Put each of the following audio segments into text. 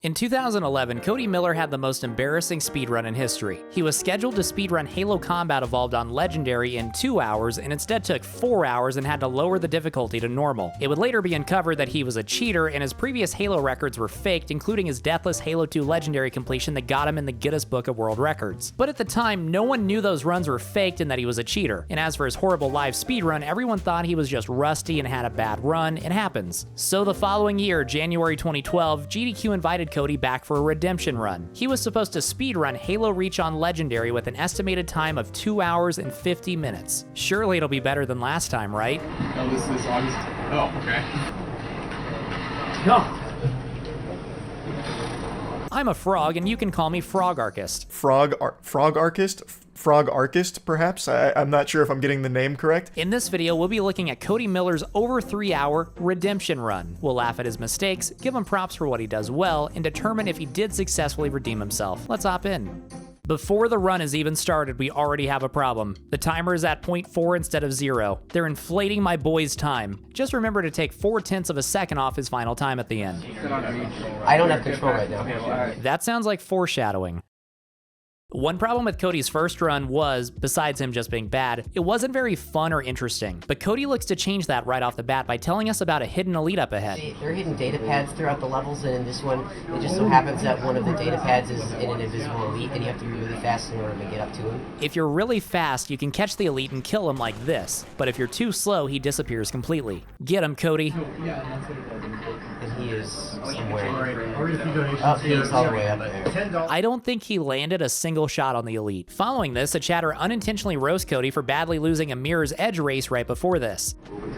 In 2011, Cody Miller had the most embarrassing speedrun in history. He was scheduled to speedrun Halo Combat Evolved on Legendary in 2 hours and instead took 4 hours and had to lower the difficulty to normal. It would later be uncovered that he was a cheater and his previous Halo records were faked, including his deathless Halo 2 Legendary completion that got him in the Guinness Book of World Records. But at the time, no one knew those runs were faked and that he was a cheater. And as for his horrible live speedrun, everyone thought he was just rusty and had a bad run. It happens. So the following year, January 2012, GDQ invited Cody back for a redemption run. He was supposed to speedrun Halo Reach on Legendary with an estimated time of 2 hours and 50 minutes. Surely it'll be better than last time, right? Oh, this is August. Oh, okay. No. I'm a frog, and you can call me Frog Archist. Frog Archist, perhaps? I'm not sure if I'm getting the name correct. In this video, we'll be looking at Cody Miller's over 3-hour redemption run. We'll laugh at his mistakes, give him props for what he does well, and determine if he did successfully redeem himself. Let's hop in. Before the run has even started, we already have a problem. The timer is at 0.4 instead of 0. They're inflating my boy's time. Just remember to take 0.4 of a second off his final time at the end. I don't have control right now. That sounds like foreshadowing. One problem with Cody's first run was, besides him just being bad, it wasn't very fun or interesting. But Cody looks to change that right off the bat by telling us about a hidden elite up ahead. There are hidden data pads throughout the levels, and in this one, it just so happens that one of the data pads is in an invisible elite, and you have to be really fast in order to get up to him. If you're really fast, you can catch the elite and kill him like this. But if you're too slow, he disappears completely. Get him, Cody. And he is somewhere. Oh, he is all the way up there. I don't think he landed a single shot on the elite. Following this, a chatter unintentionally roasts Cody for badly losing a Mirror's Edge race right before this.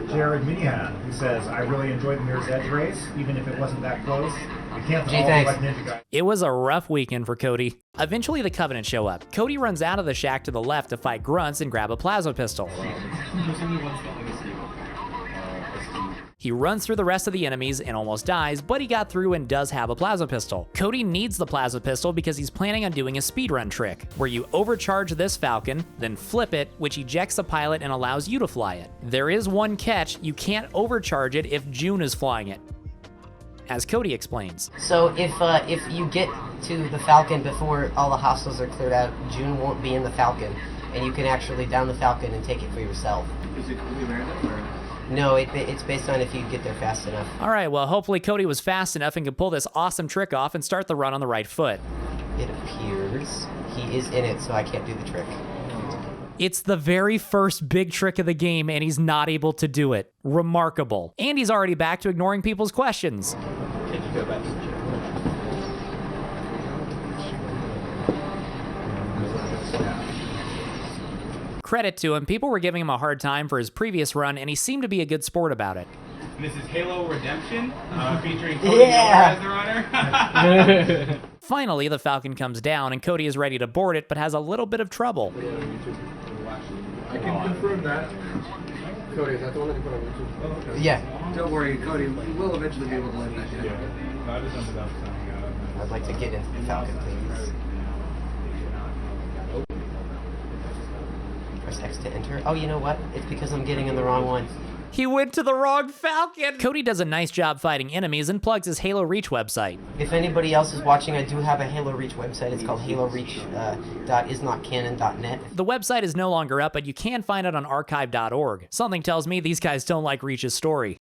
Jared Minihan, who says, I really enjoyed the Mirror's Edge race, even if it wasn't that close. You can't Gee, thanks. like Ninja Guy. It was a rough weekend for Cody. Eventually, the Covenant show up. Cody runs out of the shack to the left to fight grunts and grab a plasma pistol. He runs through the rest of the enemies and almost dies, but he got through and does have a plasma pistol. Cody needs the plasma pistol because he's planning on doing a speedrun trick, where you overcharge this Falcon, then flip it, which ejects the pilot and allows you to fly it. There is one catch: you overcharge it if June is flying it, as Cody explains. So if you get to the Falcon before all the hostiles are cleared out, June won't be in the Falcon, and you can actually down the Falcon and take it for yourself. Is it completely random, or? No, it's based on if you get there fast enough. Alright, well hopefully Cody was fast enough and could pull this awesome trick off and start the run on the right foot. It appears he is in it, so I can't do the trick. It's the very first big trick of the game and he's not able to do it. Remarkable. And he's already back to ignoring people's questions. Can you go back to the chair? Credit to him, people were giving him a hard time for his previous run and he seemed to be a good sport about it. And this is Halo Redemption, featuring Cody Miller as the runner. Finally, the Falcon comes down and Cody is ready to board it, but has a little bit of trouble. I can confirm that. Cody, is that the one that you put on YouTube? Yeah. Don't worry, Cody. We will eventually be able to let that in. I'd like to get into the Falcon, please. Press X to enter. Oh, you know what? It's because I'm getting in the wrong one. He went to the wrong Falcon! Cody does a nice job fighting enemies and plugs his Halo Reach website. If anybody else is watching, I do have a Halo Reach website. It's called haloreach.isnotcanon.net. The website is no longer up, but you can find it on archive.org. Something tells me these guys don't like Reach's story.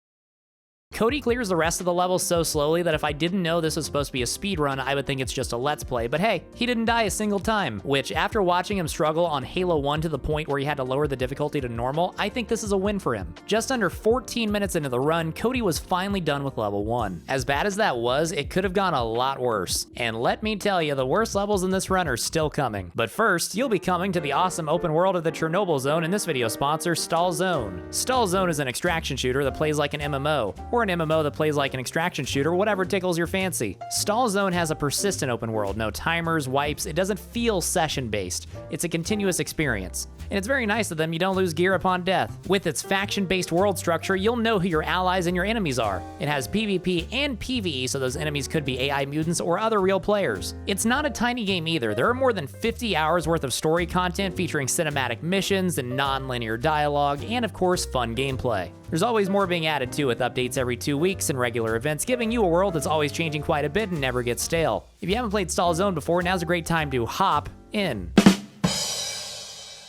Cody clears the rest of the levels so slowly that if I didn't know this was supposed to be a speedrun, I would think it's just a let's play, but hey, he didn't die a single time, which after watching him struggle on Halo 1 to the point where he had to lower the difficulty to normal, I think this is a win for him. Just under 14 minutes into the run, Cody was finally done with level 1. As bad as that was, it could have gone a lot worse. And let me tell you, the worst levels in this run are still coming. But first, you'll be coming to the awesome open world of the Chernobyl Zone and this video sponsor, Stall Zone. Stall Zone is an extraction shooter that plays like an MMO, or an MMO that plays like an extraction shooter, whatever tickles your fancy. Stall Zone has a persistent open world, no timers, wipes, it doesn't feel session-based. It's a continuous experience. And it's very nice of them you don't lose gear upon death. With its faction-based world structure, you'll know who your allies and your enemies are. It has PvP and PvE, so those enemies could be AI mutants or other real players. It's not a tiny game either. There are more than 50 hours worth of story content featuring cinematic missions and non-linear dialogue, and of course, fun gameplay. There's always more being added to with updates every 2 weeks and regular events, giving you a world that's always changing quite a bit and never gets stale. If you haven't played Stall Zone before, now's a great time to hop in.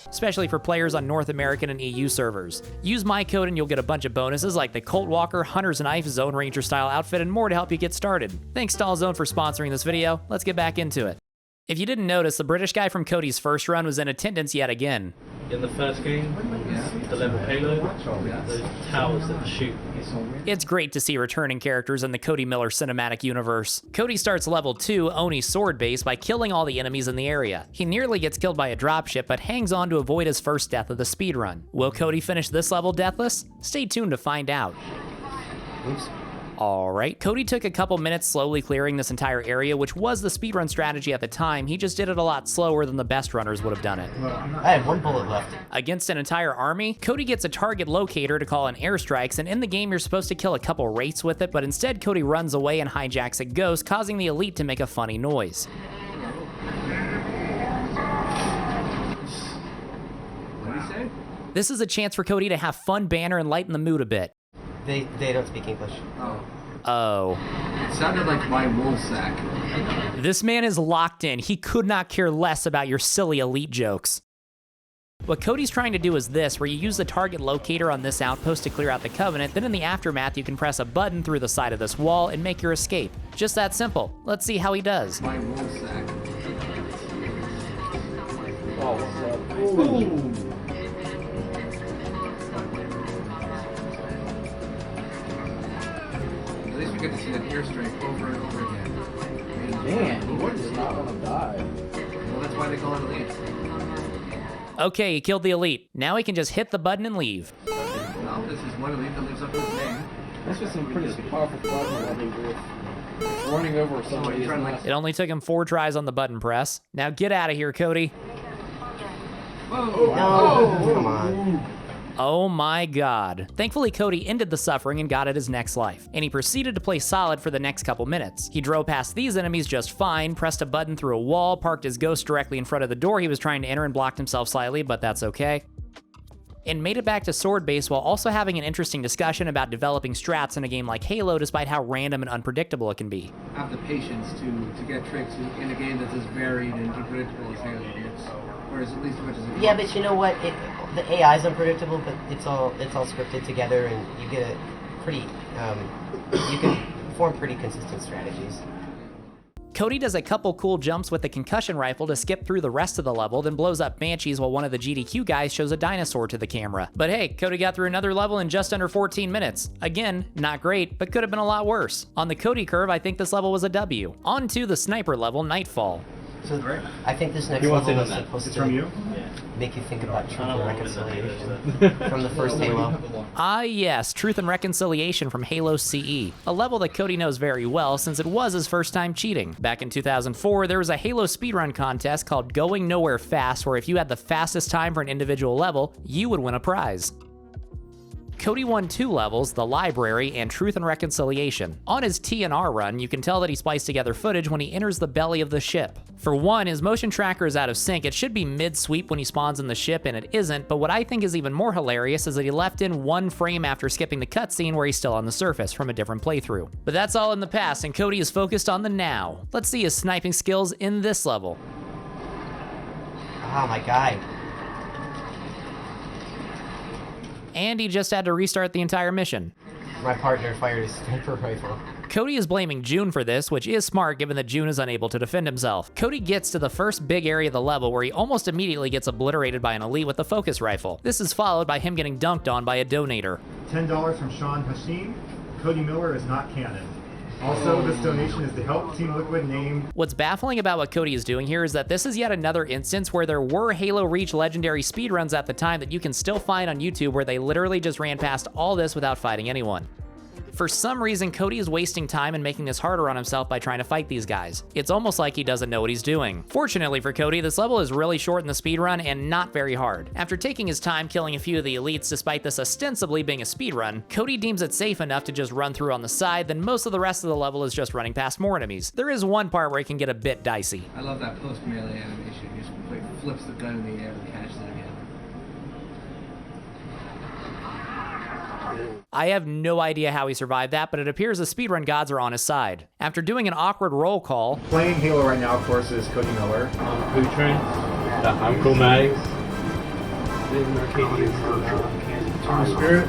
Especially for players on North American and EU servers. Use my code and you'll get a bunch of bonuses like the Colt Walker, Hunter's Knife, Zone Ranger style outfit, and more to help you get started. Thanks Stall Zone for sponsoring this video. Let's get back into it. If you didn't notice, the British guy from Cody's first run was in attendance yet again. In the first game, the level payload, those towers that shoot. It's great to see returning characters in the Cody Miller cinematic universe. Cody starts level 2, Oni's sword base, by killing all the enemies in the area. He nearly gets killed by a dropship, but hangs on to avoid his first death of the speedrun. Will Cody finish this level deathless? Stay tuned to find out. Oops. Alright, Cody took a couple minutes slowly clearing this entire area, which was the speedrun strategy at the time. He just did it a lot slower than the best runners would have done it. I have 1 bullet left. Against an entire army, Cody gets a target locator to call in airstrikes, and in the game you're supposed to kill a couple wraiths with it, but instead Cody runs away and hijacks a ghost, causing the elite to make a funny noise. What did he say? This is a chance for Cody to have fun banner and lighten the mood a bit. They don't speak English. Oh. It sounded like my wool sack. This man is locked in. He could not care less about your silly elite jokes. What Cody's trying to do is this, where you use the target locator on this outpost to clear out the Covenant, then in the aftermath you can press a button through the side of this wall and make your escape. Just that simple. Let's see how he does. My wool sack. Oh, what's up? Ooh. At least we get to see that airstrike over and over again. Man, he does not want to die. Well, that's why they call it elite. Okay, he killed the elite. Now he can just hit the button and leave. Well, this is one elite that lives up to his name. That's just some pretty powerful plasma, I think, with running over somebody's nest. It only took him 4 tries on the button press. Now get out of here, Cody. Whoa! No, come on. Oh my god. Thankfully, Cody ended the suffering and got at his next life, and he proceeded to play solid for the next couple minutes. He drove past these enemies just fine, pressed a button through a wall, parked his ghost directly in front of the door he was trying to enter and blocked himself slightly, but that's okay, and made it back to sword base while also having an interesting discussion about developing strats in a game like Halo despite how random and unpredictable it can be. Have the patience to get tricks in a game that's as varied and unpredictable as Halo is. Or at least as much as it is. Yeah, but you know what? The AI is unpredictable, but it's all scripted together, and you get a pretty you can form pretty consistent strategies. Cody does a couple cool jumps with the concussion rifle to skip through the rest of the level, then blows up Banshees while one of the GDQ guys shows a dinosaur to the camera. But hey, Cody got through another level in just under 14 minutes. Again, not great, but could have been a lot worse. On the Cody curve, I think this level was a W. On to the sniper level, Nightfall. So I think this next He wants level in is on that. supposed It's to from you? make you think about truth and reconciliation reconciliation. from the first Halo. Ah yes, Truth and Reconciliation from Halo CE, a level that Cody knows very well since it was his first time cheating. Back in 2004, there was a Halo speedrun contest called Going Nowhere Fast, where if you had the fastest time for an individual level, you would win a prize. Cody won 2 levels, the Library and Truth and Reconciliation. On his TNR run, you can tell that he spliced together footage when he enters the belly of the ship. For one, his motion tracker is out of sync. It should be mid-sweep when he spawns in the ship, and it isn't, but what I think is even more hilarious is that he left in 1 frame after skipping the cutscene where he's still on the surface from a different playthrough. But that's all in the past, and Cody is focused on the now. Let's see his sniping skills in this level. Oh my god. And he just had to restart the entire mission. My partner fired his sniper rifle. Cody is blaming June for this, which is smart given that June is unable to defend himself. Cody gets to the first big area of the level where he almost immediately gets obliterated by an elite with a focus rifle. This is followed by him getting dunked on by a donator. $10 from Sean Hashim. Cody Miller is not canon. Also, this donation is to help Team Liquid name. What's baffling about what Cody is doing here is that this is yet another instance where there were Halo Reach legendary speedruns at the time that you can still find on YouTube where they literally just ran past all this without fighting anyone. For some reason, Cody is wasting time and making this harder on himself by trying to fight these guys. It's almost like he doesn't know what he's doing. Fortunately for Cody, this level is really short in the speedrun and not very hard. After taking his time killing a few of the elites despite this ostensibly being a speedrun, Cody deems it safe enough to just run through on the side, then most of the rest of the level is just running past more enemies. There is one part where it can get a bit dicey. I love that post-melee animation. He just flips the gun in the air and catches it again. I have no idea how he survived that, but it appears the speedrun gods are on his side. After doing an awkward roll call, Playing Halo right now, of course, is Cody Miller. Bootrin. Uncle Mags. Spirit.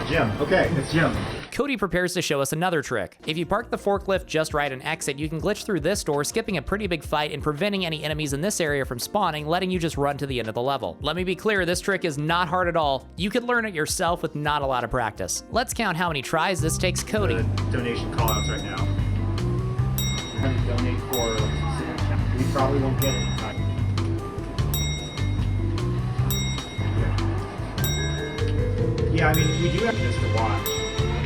Jim. Okay, it's Jim. Cody prepares to show us another trick. If you park the forklift just right and exit, you can glitch through this door, skipping a pretty big fight and preventing any enemies in this area from spawning, letting you just run to the end of the level. Let me be clear, this trick is not hard at all. You could learn it yourself with not a lot of practice. Let's count how many tries this takes Cody. Donation callouts right now. You're having to donate for a specific account. We probably won't get it in time. Yeah, I mean, we do have this to watch,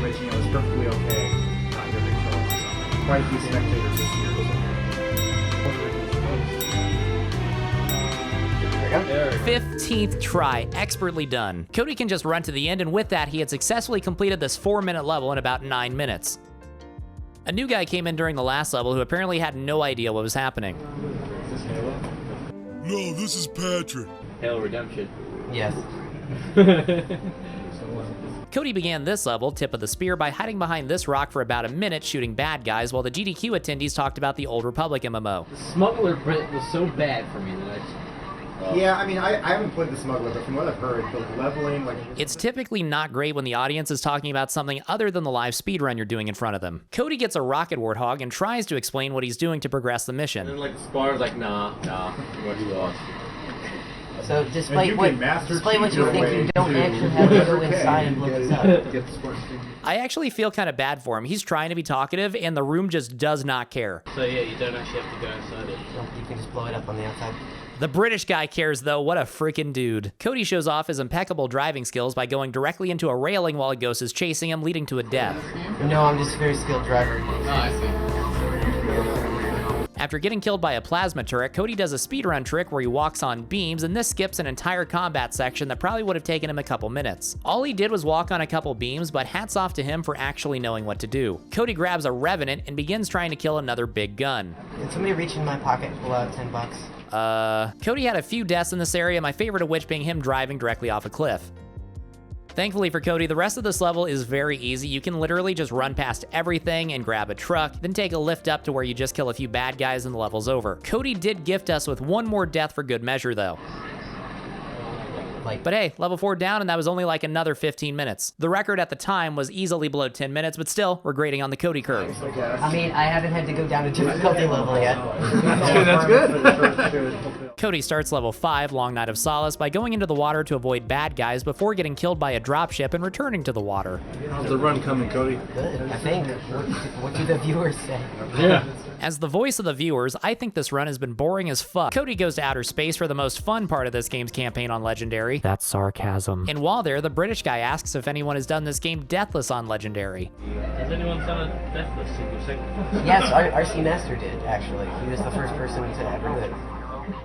which, you know, is perfectly okay. Not your big shows or something. Quite a few spectators this year. There we go. 15th try, expertly done. Cody can just run to the end, and with that, he had successfully completed this 4-minute level in about 9 minutes. A new guy came in during the last level who apparently had no idea what was happening. Is this Halo? No, this is Patrick. Halo Redemption. Yes. Cody began this level, Tip of the Spear, by hiding behind this rock for about a minute shooting bad guys while the GDQ attendees talked about the Old Republic MMO. The Smuggler bit was so bad for me that Yeah, I mean, I haven't played the Smuggler, but from what I've heard, the leveling, like... It's typically not great when the audience is talking about something other than the live speedrun you're doing in front of them. Cody gets a rocket warthog and tries to explain what he's doing to progress the And then mission. like the spawner's like, nah, what you lost. So despite you what can master despite what you cheat think, your you way don't to actually have to go 100K. inside and look this up. Get the sports team. I actually feel kind of bad for him. He's trying to be talkative and the room just does not care. So yeah, you don't actually have to go inside it. You can just blow it up on the outside. The British guy cares though, what a freaking dude. Cody shows off his impeccable driving skills by going directly into a railing while a ghost is chasing him, leading to a death. No, I'm just a very skilled driver. Oh, I see. After getting killed by a plasma turret, Cody does a speedrun trick where he walks on beams, and this skips an entire combat section that probably would have taken him a couple minutes. All he did was walk on a couple beams, but hats off to him for actually knowing what to do. Cody grabs a Revenant and begins trying to kill another big gun. Did somebody reach in my pocket and pull out $10? Cody had a few deaths in this area, my favorite of which being him driving directly off a cliff. Thankfully for Cody, the rest of this level is very easy. You can literally just run past everything and grab a truck, then take a lift up to where you just kill a few bad guys and the level's over. Cody did gift us with one more death for good measure though. But hey, level 4 down, and that was only like another 15 minutes. The record at the time was easily below 10 minutes, but still, we're grading on the Cody curve. I mean, I haven't had to go down a difficulty level yet. That's good. Cody starts level 5, Long Night of Solace, by going into the water to avoid bad guys before getting killed by a dropship and returning to the water. How's the run coming, Cody? Good, I think. What do the viewers say? Yeah. As the voice of the viewers, I think this run has been boring as fuck. Cody goes to outer space for the most fun part of this game's campaign on Legendary. That's sarcasm. And while there, the British guy asks if anyone has done this game deathless on Legendary. Has anyone done a Deathless single segment? Yes, RC Master did, actually. He was the first person to ever do it.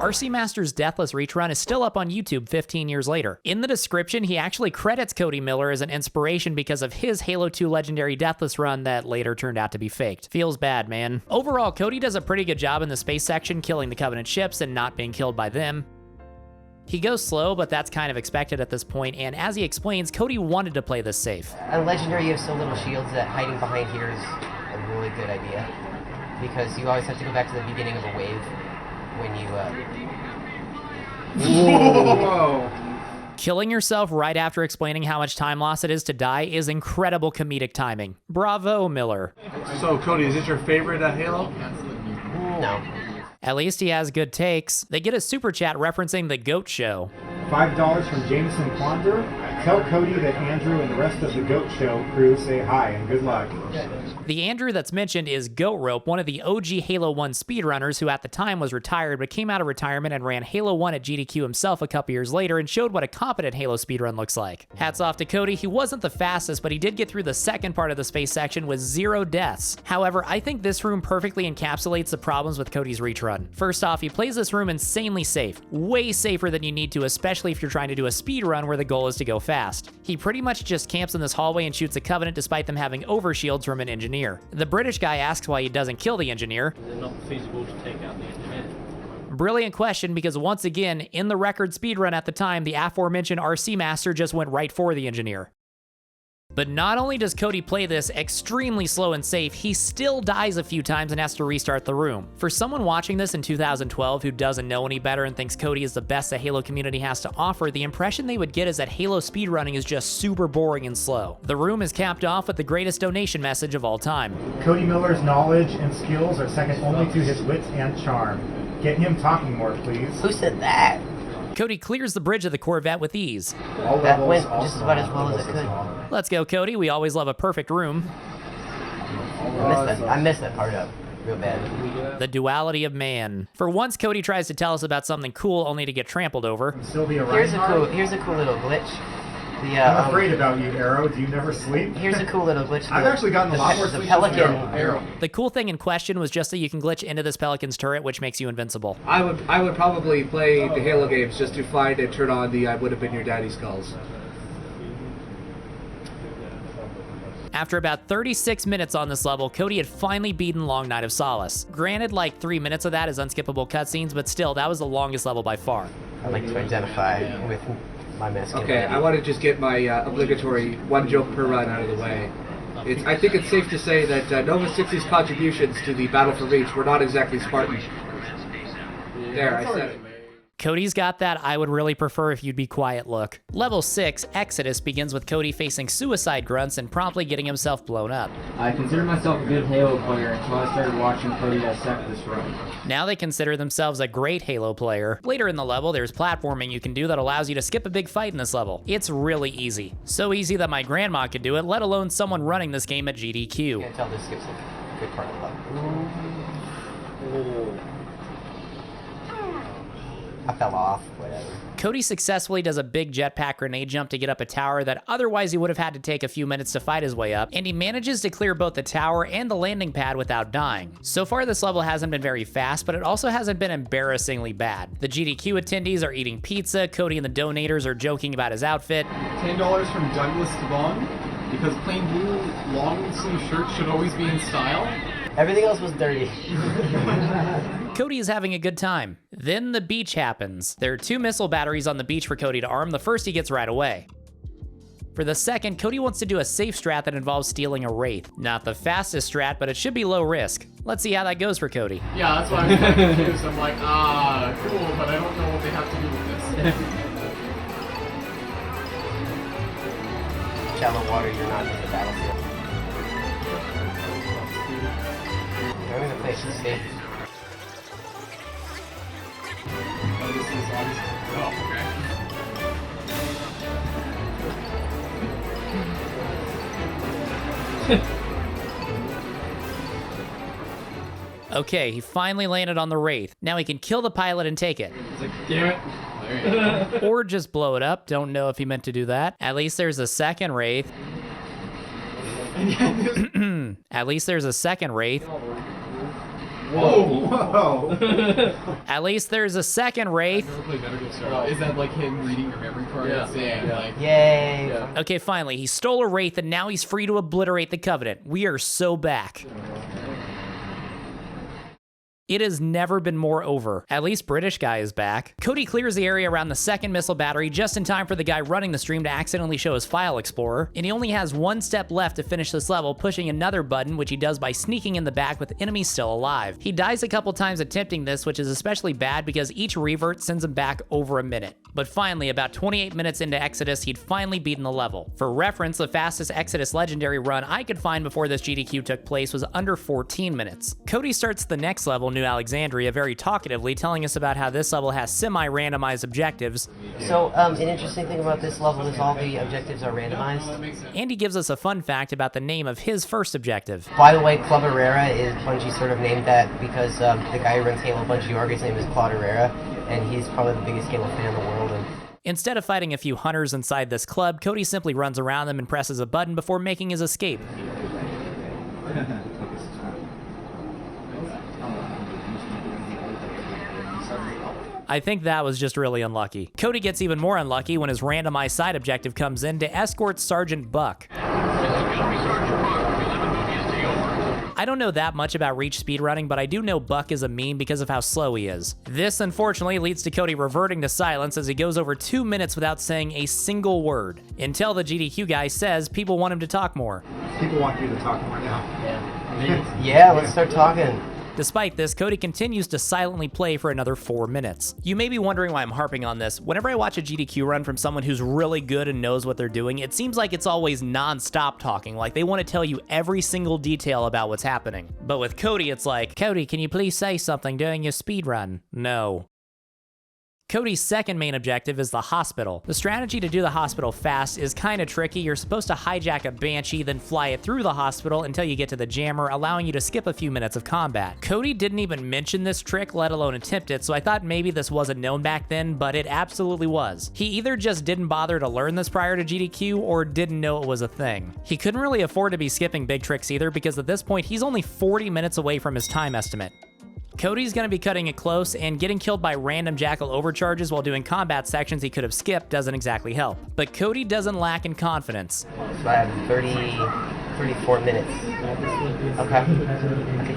RC Master's Deathless Reach run is still up on YouTube 15 years later. In the description, he actually credits Cody Miller as an inspiration because of his Halo 2 Legendary Deathless run that later turned out to be faked. Feels bad, man. Overall, Cody does a pretty good job in the space section, killing the Covenant ships and not being killed by them. He goes slow, but that's kind of expected at this point, and as he explains, Cody wanted to play this safe. On Legendary, you have so little shields that hiding behind here is a really good idea. Because you always have to go back to the beginning of a wave when you, Whoa. Killing yourself right after explaining how much time loss it is to die is incredible comedic timing. Bravo, Miller. So, Cody, is this your favorite Halo? No. At least he has good takes. They get a super chat referencing the GOAT show. $5 from Jameson Quander. Tell Cody that Andrew and the rest of the Goat Show crew say hi and good luck. The Andrew that's mentioned is Goat Rope, one of the OG Halo 1 speedrunners who at the time was retired but came out of retirement and ran Halo 1 at GDQ himself a couple years later and showed what a competent Halo speedrun looks like. Hats off to Cody. He wasn't the fastest, but he did get through the second part of the space section with 0 deaths. However, I think this room perfectly encapsulates the problems with Cody's reach run. First off, he plays this room insanely safe, way safer than you need to, especially if you're trying to do a speedrun where the goal is to go fast. He pretty much just camps in this hallway and shoots a Covenant despite them having overshields from an engineer. The British guy asks why he doesn't kill the engineer. Is it not feasible to take out the engineer? Brilliant question, because once again, in the record speedrun at the time, the aforementioned RC Master just went right for the engineer. But not only does Cody play this extremely slow and safe, he still dies a few times and has to restart the room. For someone watching this in 2012 who doesn't know any better and thinks Cody is the best the Halo community has to offer, the impression they would get is that Halo speedrunning is just super boring and slow. The room is capped off with the greatest donation message of all time. Cody Miller's knowledge and skills are second only to his wit and charm. Get him talking more, please. Who said that? Cody clears the bridge of the Corvette with ease. That went just about as well as it could. Let's go, Cody. We always love a perfect room. I missed that part up real bad. The duality of man. For once, Cody tries to tell us about something cool only to get trampled over. Sylvia Here's Reinhardt. a cool little glitch. I'm afraid about you, Arrow. Do you never sleep? Here's a cool little glitch. I've actually gotten a lot more the sleep Pelican. than Arrow. The cool thing in question was just that you can glitch into this Pelican's turret, which makes you invincible. I would probably play the Halo games just to find and turn on the I would have been your daddy skulls. After about 36 minutes on this level, Cody had finally beaten Long Night of Solace. Granted, like 3 minutes of that is unskippable cutscenes, but still, that was the longest level by far. I like to identify with my masculine. Okay, I want to just get my obligatory one joke per run out of the way. I think it's safe to say that Nova 60's contributions to the Battle for Reach were not exactly Spartan. There, I said it. Cody's got that I would really prefer if you'd be quiet look. Level 6, Exodus, begins with Cody facing suicide grunts and promptly getting himself blown up. I consider myself a good Halo player until I started watching Cody dissect this run. Now they consider themselves a great Halo player. Later in the level, there's platforming you can do that allows you to skip a big fight in this level. It's really easy. So easy that my grandma could do it, let alone someone running this game at GDQ. You can tell this skips a good part of the level. I fell off, whatever. Cody successfully does a big jetpack grenade jump to get up a tower that otherwise he would have had to take a few minutes to fight his way up, and he manages to clear both the tower and the landing pad without dying. So far this level hasn't been very fast, but it also hasn't been embarrassingly bad. The GDQ attendees are eating pizza, Cody and the donators are joking about his outfit. $10 from Douglas Devon, because plain blue long sleeve shirts should always be in style. Everything else was dirty. Cody is having a good time. Then the beach happens. There are 2 missile batteries on the beach for Cody to arm. The first he gets right away. For the second, Cody wants to do a safe strat that involves stealing a Wraith. Not the fastest strat, but it should be low risk. Let's see how that goes for Cody. Yeah, that's why I was kind of confused. I'm like, cool, but I don't know what they have to do with this. Shallow water, you're not in the battlefield. I'm gonna play some safe. Oh, this is obviously... Oh, Okay, he finally landed on the Wraith. Now he can kill the pilot and take it. It's like, damn it. There you go. Or just blow it up. Don't know if he meant to do that. At least there's a second Wraith. At least there's a second Wraith. Whoa! At least there's a second Wraith. Is that like him reading your memory card and saying, like... Yay! Yeah. Okay, finally, he stole a Wraith and now he's free to obliterate the Covenant. We are so back. It has never been more over. At least British guy is back. Cody clears the area around the second missile battery just in time for the guy running the stream to accidentally show his file explorer, and he only has 1 step left to finish this level, pushing another button, which he does by sneaking in the back with enemies still alive. He dies a couple times attempting this, which is especially bad because each revert sends him back over a minute. But finally, about 28 minutes into Exodus, he'd finally beaten the level. For reference, the fastest Exodus legendary run I could find before this GDQ took place was under 14 minutes. Cody starts the next level, New Alexandria, very talkatively, telling us about how this level has semi-randomized objectives. So, an interesting thing about this level is all the objectives are randomized. And he gives us a fun fact about the name of his first objective. By the way, Club Herrera is Bungie sort of named that because the guy who runs Halo Bungie Org, his name is Claude Herrera, and he's probably the biggest Halo fan in the world. And instead of fighting a few hunters inside this club, Cody simply runs around them and presses a button before making his escape. I think that was just really unlucky. Cody gets even more unlucky when his randomized side objective comes in to escort Sergeant Buck. I don't know that much about Reach speedrunning, but I do know Buck is a meme because of how slow he is. This, unfortunately, leads to Cody reverting to silence as he goes over 2 minutes without saying a single word, until the GDQ guy says people want him to talk more. People want you to talk more now. Yeah, let's start talking. Despite this, Cody continues to silently play for another 4 minutes. You may be wondering why I'm harping on this. Whenever I watch a GDQ run from someone who's really good and knows what they're doing, it seems like it's always non-stop talking, like they want to tell you every single detail about what's happening. But with Cody, it's like, Cody, can you please say something during your speedrun? No. Cody's second main objective is the hospital. The strategy to do the hospital fast is kinda tricky. You're supposed to hijack a Banshee, then fly it through the hospital until you get to the jammer, allowing you to skip a few minutes of combat. Cody didn't even mention this trick, let alone attempt it, so I thought maybe this wasn't known back then, but it absolutely was. He either just didn't bother to learn this prior to GDQ, or didn't know it was a thing. He couldn't really afford to be skipping big tricks either, because at this point, he's only 40 minutes away from his time estimate. Cody's gonna be cutting it close, and getting killed by random Jackal overcharges while doing combat sections he could have skipped doesn't exactly help. But Cody doesn't lack in confidence. So I have 34 minutes. Okay.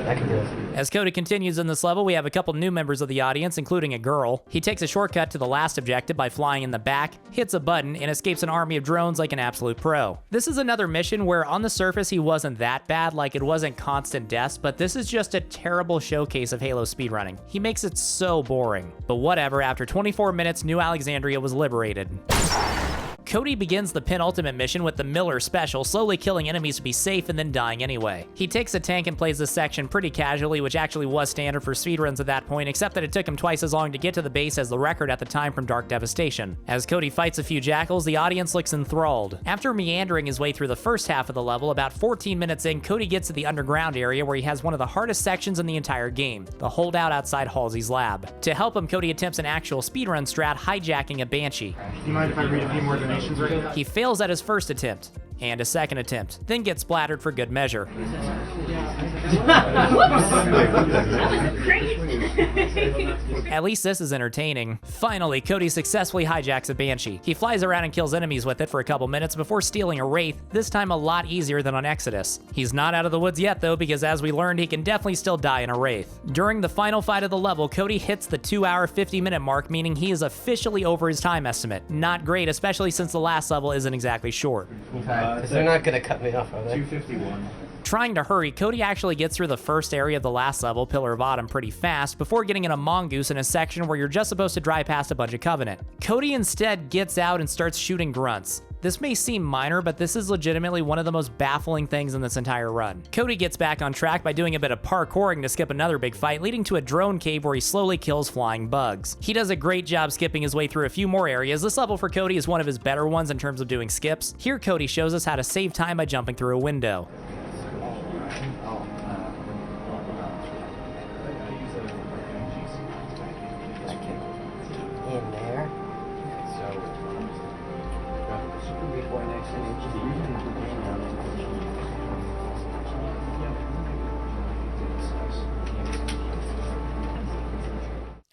I can do this. As Cody continues in this level, we have a couple new members of the audience, including a girl. He takes a shortcut to the last objective by flying in the back, hits a button, and escapes an army of drones like an absolute pro. This is another mission where on the surface he wasn't that bad, like it wasn't constant deaths, but this is just a terrible showcase of Halo speedrunning. He makes it so boring. But whatever, after 24 minutes, New Alexandria was liberated. Cody begins the penultimate mission with the Miller special, slowly killing enemies to be safe and then dying anyway. He takes a tank and plays this section pretty casually, which actually was standard for speedruns at that point, except that it took him twice as long to get to the base as the record at the time from Dark Devastation. As Cody fights a few jackals, the audience looks enthralled. After meandering his way through the first half of the level, about 14 minutes in, Cody gets to the underground area where he has one of the hardest sections in the entire game, the holdout outside Halsey's lab. To help him, Cody attempts an actual speedrun strat, hijacking a Banshee. Do you mind if I read a few more donations right now? He fails at his first attempt, and a second attempt, then gets splattered for good measure. At least this is entertaining. Finally, Cody successfully hijacks a Banshee. He flies around and kills enemies with it for a couple minutes before stealing a Wraith, this time a lot easier than on Exodus. He's not out of the woods yet though, because as we learned, he can definitely still die in a Wraith. During the final fight of the level, Cody hits the 2-hour 50-minute mark, meaning he is officially over his time estimate. Not great, especially since the last level isn't exactly short. Because they're not gonna cut me off, are they? 251. Trying to hurry, Cody actually gets through the first area of the last level, Pillar of Autumn, pretty fast, before getting in a mongoose in a section where you're just supposed to drive past a bunch of Covenant. Cody instead gets out and starts shooting grunts. This may seem minor, but this is legitimately one of the most baffling things in this entire run. Cody gets back on track by doing a bit of parkouring to skip another big fight, leading to a drone cave where he slowly kills flying bugs. He does a great job skipping his way through a few more areas. This level for Cody is one of his better ones in terms of doing skips. Here, Cody shows us how to save time by jumping through a window. In there.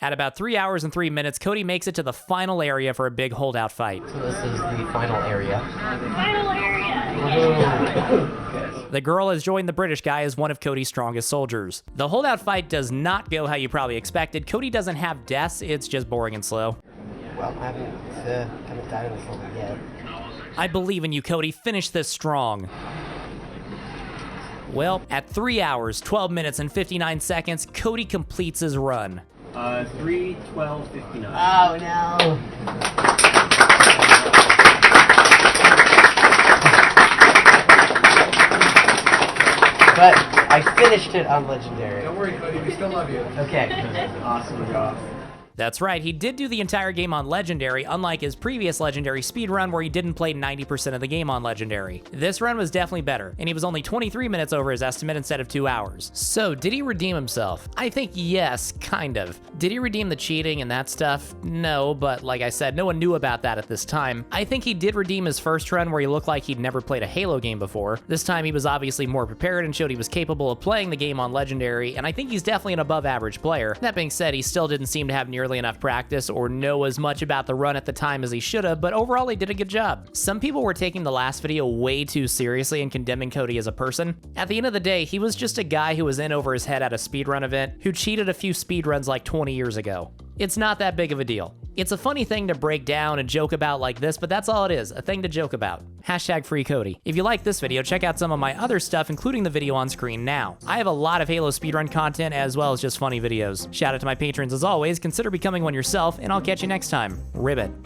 At about 3 hours and 3 minutes, Cody makes it to the final area for a big holdout fight. So this is the final area. Final area! The girl has joined the British guy as one of Cody's strongest soldiers. The holdout fight does not go how you probably expected. Cody doesn't have deaths, it's just boring and slow. Well, I haven't died in this level yet. I believe in you, Cody. Finish this strong. Well, at 3 hours, 12 minutes, and 59 seconds, Cody completes his run. 3:12:59. Oh no! But I finished it on Legendary. Don't worry, Cody, we still love you. Okay. Awesome job. That's right, he did do the entire game on Legendary, unlike his previous Legendary speedrun where he didn't play 90% of the game on Legendary. This run was definitely better, and he was only 23 minutes over his estimate instead of 2 hours. So, did he redeem himself? I think yes, kind of. Did he redeem the cheating and that stuff? No, but like I said, no one knew about that at this time. I think he did redeem his first run where he looked like he'd never played a Halo game before. This time he was obviously more prepared and showed he was capable of playing the game on Legendary, and I think he's definitely an above average player. That being said, he still didn't seem to have nearly nearly enough practice or know as much about the run at the time as he should have, but overall he did a good job. Some people were taking the last video way too seriously and condemning Cody as a person. At the end of the day, he was just a guy who was in over his head at a speedrun event who cheated a few speedruns like 20 years ago. It's not that big of a deal. It's a funny thing to break down and joke about like this, but that's all it is, a thing to joke about. Hashtag free Cody. If you like this video, check out some of my other stuff, including the video on screen now. I have a lot of Halo speedrun content as well as just funny videos. Shout out to my patrons as always, consider becoming one yourself, and I'll catch you next time. Ribbit.